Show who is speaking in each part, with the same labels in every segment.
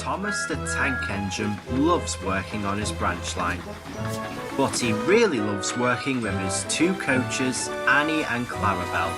Speaker 1: Thomas the Tank Engine loves working on his branch line, but he really loves working with his two coaches, Annie and Clarabel.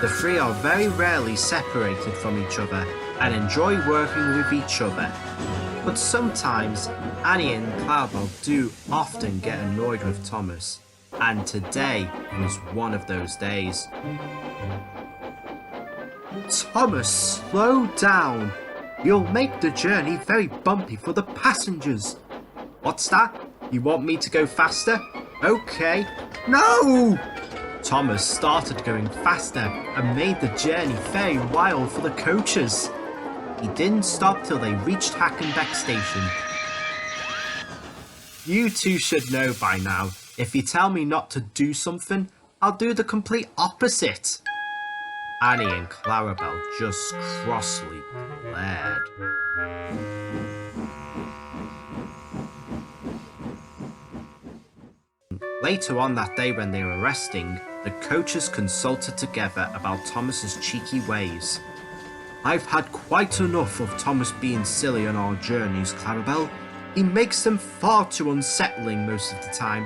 Speaker 1: The three are very rarely separated from each other and enjoy working with each other. But sometimes Annie and Clarabel do often get annoyed with Thomas, and today was one of those days. Thomas, slow down! You'll make the journey very bumpy for the passengers. What's that? You want me to go faster? Okay. No! Thomas started going faster and made the journey very wild for the coaches. He didn't stop till they reached Hackenbeck Station. You two should know by now, if you tell me not to do something, I'll do the complete opposite. Annie and Clarabel just crossly glared. Later on that day when they were resting, the coaches consulted together about Thomas's cheeky ways. I've had quite enough of Thomas being silly on our journeys, Clarabel. He makes them far too unsettling most of the time.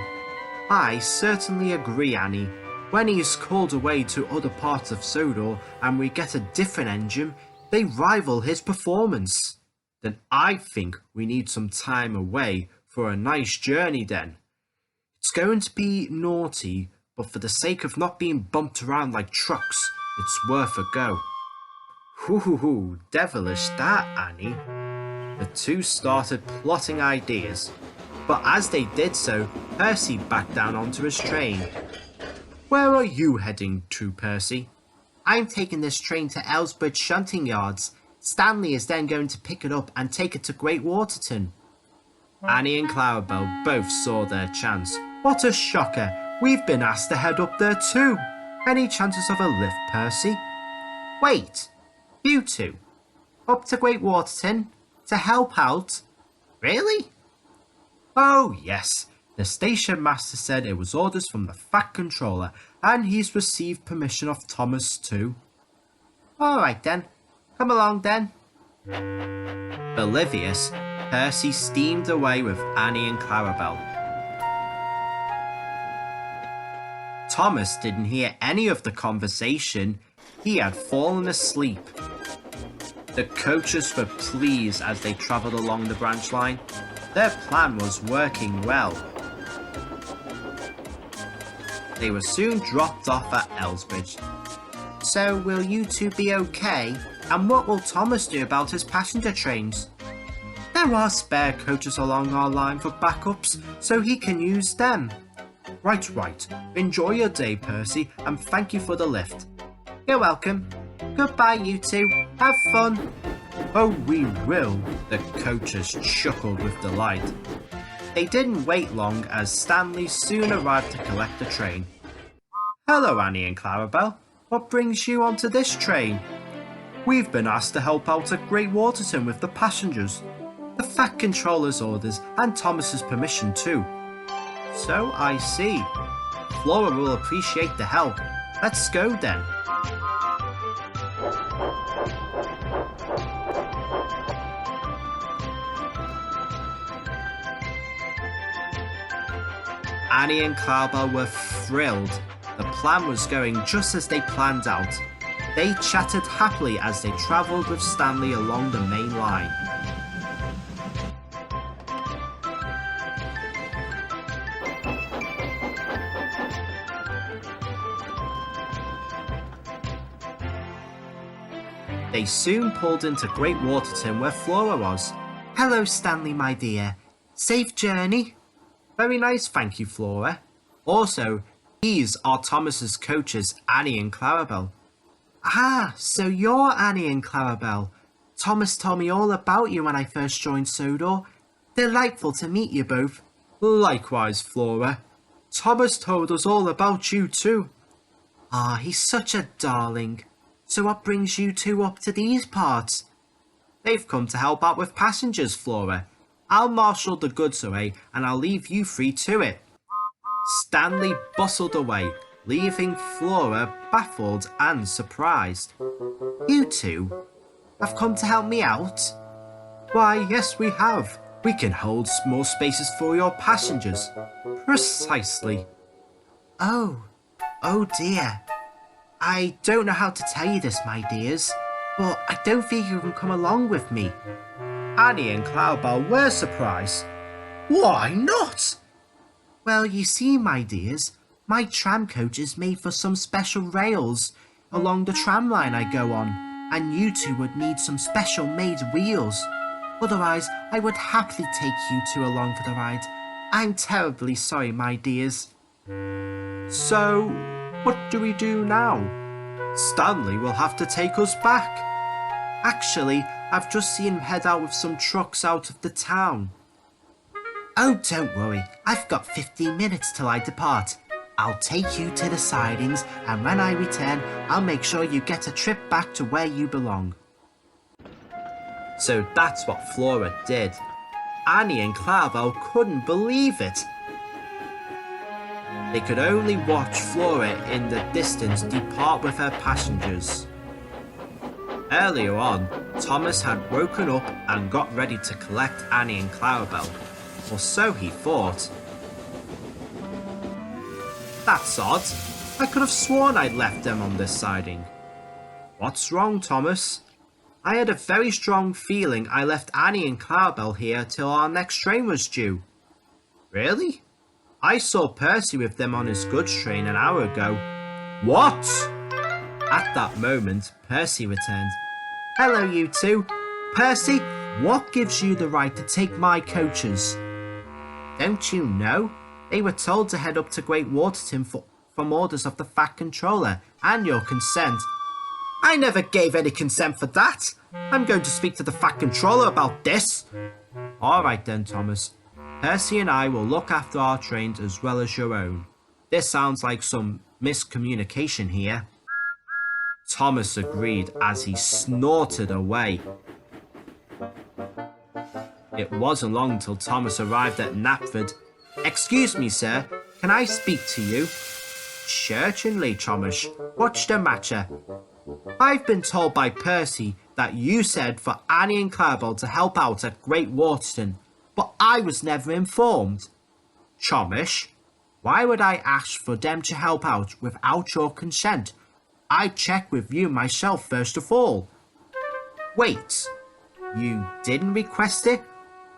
Speaker 1: I certainly agree, Annie. When he is called away to other parts of Sodor and we get a different engine, they rival his performance. Then I think we need some time away for a nice journey then. It's going to be naughty, but for the sake of not being bumped around like trucks, it's worth a go. Hoo, devilish that, Annie. The two started plotting ideas, but as they did so, Percy backed down onto his train. Where are you heading to, Percy? I'm taking this train to Elsbridge Shunting Yards. Stanley is then going to pick it up and take it to Great Waterton. Annie and Clarabel both saw their chance. What a shocker! We've been asked to head up there too. Any chances of a lift, Percy? Wait, you two? Up to Great Waterton? To help out? Really? Oh yes. The station master said it was orders from the Fat Controller, and he's received permission of Thomas too. Alright then, come along then. Oblivious, Percy steamed away with Annie and Clarabel. Thomas didn't hear any of the conversation. He had fallen asleep. The coaches were pleased as they travelled along the branch line. Their plan was working well. They were soon dropped off at Elsbridge. So will you two be okay? And what will Thomas do about his passenger trains? There are spare coaches along our line for backups, so he can use them. Right. Enjoy your day, Percy, and thank you for the lift. You're welcome. Goodbye, you two. Have fun. Oh, we will, the coaches chuckled with delight. They didn't wait long as Stanley soon arrived to collect the train. Hello, Annie and Clarabel. What brings you onto this train? We've been asked to help out at Great Waterton with the passengers. The Fat Controller's orders and Thomas's permission too. So I see. Flora will appreciate the help. Let's go then. Annie and Clarabel were thrilled. The plan was going just as they planned out. They chatted happily as they travelled with Stanley along the main line. They soon pulled into Great Waterton where Flora was. Hello, Stanley, my dear. Safe journey. Very nice, thank you, Flora. Also, these are Thomas's coaches, Annie and Clarabel. Ah, so you're Annie and Clarabel. Thomas told me all about you when I first joined Sodor. Delightful to meet you both. Likewise, Flora. Thomas told us all about you too. Ah, he's such a darling. So what brings you two up to these parts? They've come to help out with passengers, Flora. I'll marshal the goods away and I'll leave you free to it. Stanley bustled away, leaving Flora baffled and surprised. You two have come to help me out? Why, yes, we have. We can hold more spaces for your passengers. Precisely. Oh, oh dear. I don't know how to tell you this, my dears, but I don't think you can come along with me. Annie and Clarabel were surprised. Why not? Well, you see, my dears, my tram coach is made for some special rails along the tram line I go on, and you two would need some special made wheels. Otherwise, I would happily take you two along for the ride. I'm terribly sorry, my dears. So, what do we do now? Stanley will have to take us back. Actually, I've just seen him head out with some trucks out of the town. Oh, don't worry. I've got 15 minutes till I depart. I'll take you to the sidings, and when I return, I'll make sure you get a trip back to where you belong. So that's what Flora did. Annie and Clarabel couldn't believe it. They could only watch Flora in the distance depart with her passengers. Earlier on, Thomas had woken up and got ready to collect Annie and Clarabel, or so he thought. That's odd. I could have sworn I'd left them on this siding. What's wrong, Thomas? I had a very strong feeling I left Annie and Clarabel here till our next train was due. Really? I saw Percy with them on his goods train an hour ago. What? At that moment, Percy returned. Hello, you two. Percy, what gives you the right to take my coaches? Don't you know? They were told to head up to Great Waterton from orders of the Fat Controller and your consent. I never gave any consent for that. I'm going to speak to the Fat Controller about this. All right then, Thomas. Percy and I will look after our trains as well as your own. This sounds like some miscommunication here. Thomas agreed as he snorted away. It wasn't long till Thomas arrived at Knapford. Excuse me, sir. Can I speak to you? Certainly, Thomas. What's the matter? I've been told by Percy that you said for Annie and Clarabel to help out at Great Waterton, but I was never informed. Thomas, why would I ask for them to help out without your consent? I checked with you myself first of all. Wait, you didn't request it?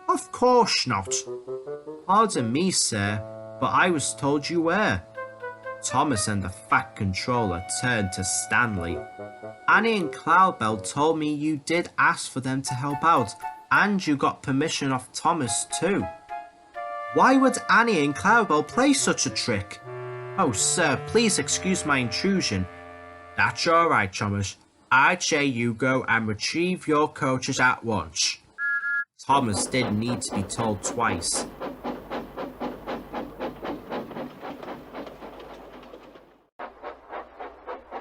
Speaker 1: Of course not. Pardon me, sir, but I was told you were. Thomas and the Fat Controller turned to Stanley. Annie and Clarabel told me you did ask for them to help out, and you got permission off Thomas too. Why would Annie and Clarabel play such a trick? Oh, sir, please excuse my intrusion. That's all right, Thomas. I'd say you go and retrieve your coaches at once. Thomas didn't need to be told twice.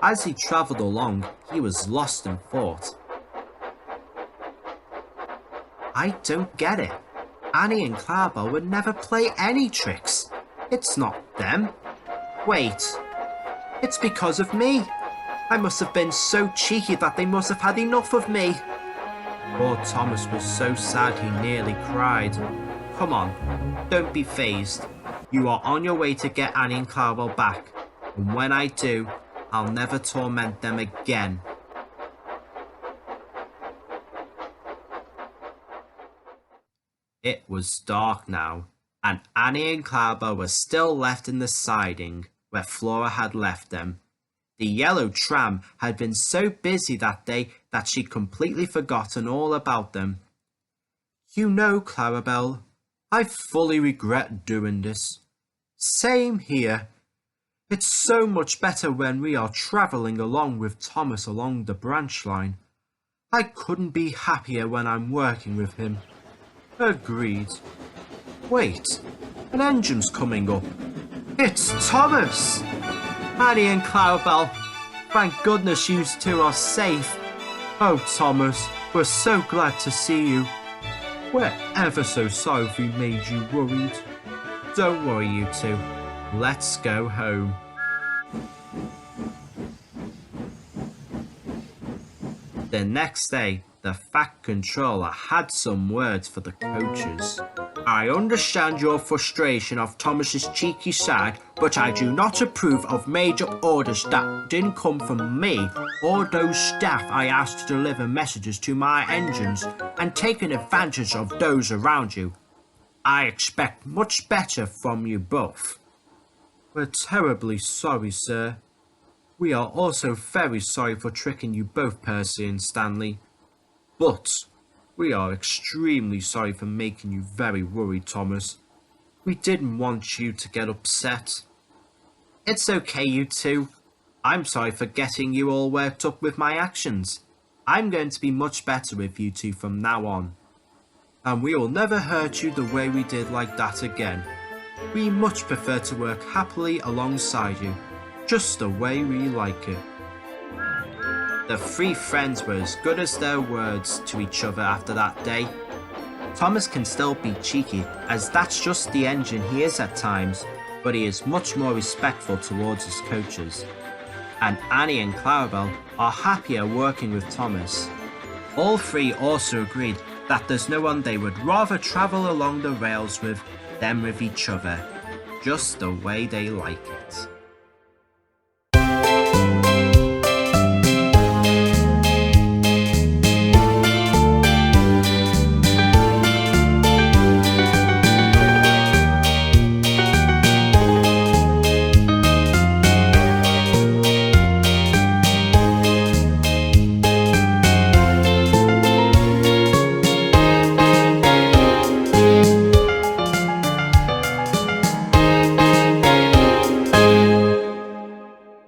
Speaker 1: As he travelled along, he was lost in thought. I don't get it. Annie and Clarabel would never play any tricks. It's not them. Wait, it's because of me. I must have been so cheeky that they must have had enough of me. Poor Thomas was so sad he nearly cried. Come on, don't be fazed. You are on your way to get Annie and Clarabel back, and when I do, I'll never torment them again. It was dark now, and Annie and Clarabel were still left in the siding where Flora had left them. The yellow tram had been so busy that day that she'd completely forgotten all about them. You know, Clarabel, I fully regret doing this. Same here. It's so much better when we are travelling along with Thomas along the branch line. I couldn't be happier when I'm working with him. Agreed. Wait, an engine's coming up. It's Thomas! Annie and Clarabel, thank goodness you two are safe. Oh, Thomas, we're so glad to see you. We're ever so sorry if we made you worried. Don't worry, you two. Let's go home. The next day, The Fat Controller had some words for the coaches. I understand your frustration of Thomas's cheeky side, but I do not approve of made-up orders that didn't come from me or those staff I asked to deliver messages to my engines and taking advantage of those around you. I expect much better from you both. We're terribly sorry, sir. We are also very sorry for tricking you both, Percy and Stanley. But we are extremely sorry for making you very worried, Thomas. We didn't want you to get upset. It's okay, you two. I'm sorry for getting you all worked up with my actions. I'm going to be much better with you two from now on. And we will never hurt you the way we did like that again. We much prefer to work happily alongside you, just the way we like it. The three friends were as good as their words to each other after that day. Thomas can still be cheeky, as that's just the engine he is at times, but he is much more respectful towards his coaches. And Annie and Clarabel are happier working with Thomas. All three also agreed that there's no one they would rather travel along the rails with than with each other, just the way they like it.